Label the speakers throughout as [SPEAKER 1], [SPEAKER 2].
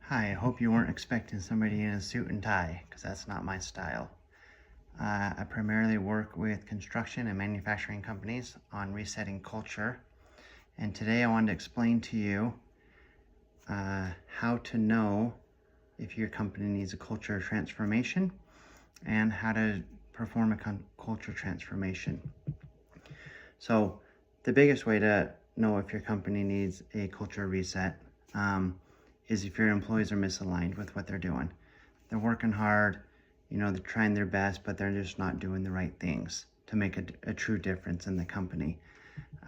[SPEAKER 1] Hi, I hope you weren't expecting somebody in a suit and tie, because that's not my style. I primarily work with construction and manufacturing companies on resetting culture, and today I wanted to explain to you how to know if your company needs a culture transformation and how to perform a culture transformation. So the biggest way to know if your company needs a culture reset is if your employees are misaligned with what they're doing. They're working hard, they're trying their best, but they're just not doing the right things to make a true difference in the company.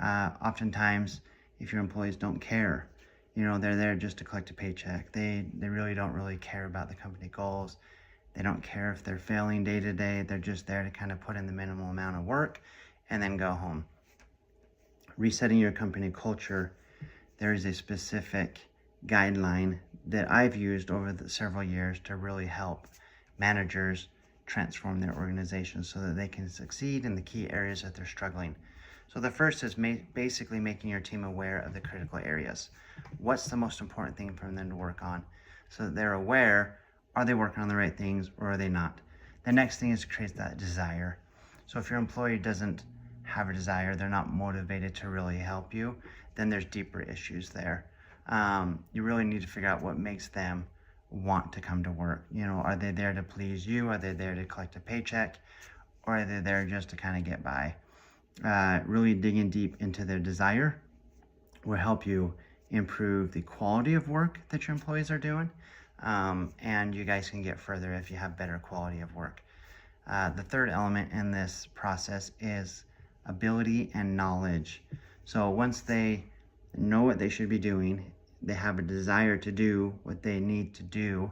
[SPEAKER 1] Oftentimes, if your employees don't care, they're there just to collect a paycheck. They really don't care about the company goals. They don't care if they're failing day to day. They're just there to kind of put in the minimal amount of work and then go home. Resetting your company culture, there is a specific guideline that I've used over the several years to really help managers transform their organizations so that they can succeed in the key areas that they're struggling. So the first is basically making your team aware of the critical areas. What's the most important thing for them to work on so that they're aware, are they working on the right things or are they not? The next thing is to create that desire. So if your employee doesn't have a desire, they're not motivated to really help you, then there's deeper issues there. You really need to figure out what makes them want to come to work. Are they there to please you? Are they there to collect a paycheck? Or are they there just to kind of get by? Really digging deep into their desire will help you improve the quality of work that your employees are doing. And you guys can get further if you have better quality of work. The third element in this process is ability and knowledge. So once they know what they should be doing, they have a desire to do what they need to do,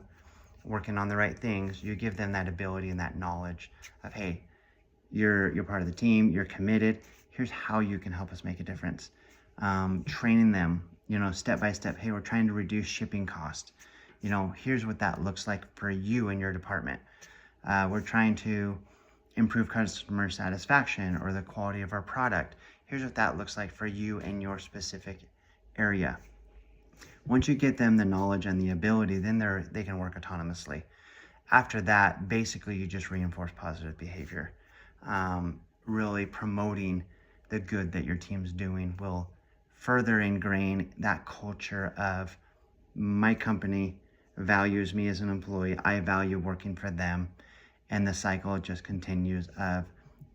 [SPEAKER 1] working on the right things, you give them that ability and that knowledge of, hey, you're part of the team, you're committed, here's how you can help us make a difference. Training them, step by step, hey, we're trying to reduce shipping cost. Here's what that looks like for you and your department. We're trying to improve customer satisfaction or the quality of our product. Here's what that looks like for you and your specific area. Once you get them the knowledge and the ability, then they can work autonomously. After that, basically you just reinforce positive behavior. Really promoting the good that your team's doing will further ingrain that culture of my company values me as an employee, I value working for them, and the cycle just continues of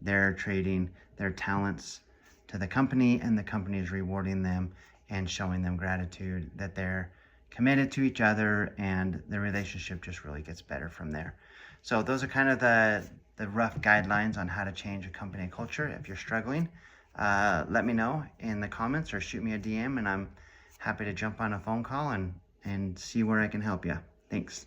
[SPEAKER 1] they're trading their talents to the company and the company is rewarding them and showing them gratitude that they're committed to each other, and the relationship just really gets better from there. So those are kind of the rough guidelines on how to change a company culture. If you're struggling, let me know in the comments or shoot me a DM, and I'm happy to jump on a phone call and see where I can help you. Thanks.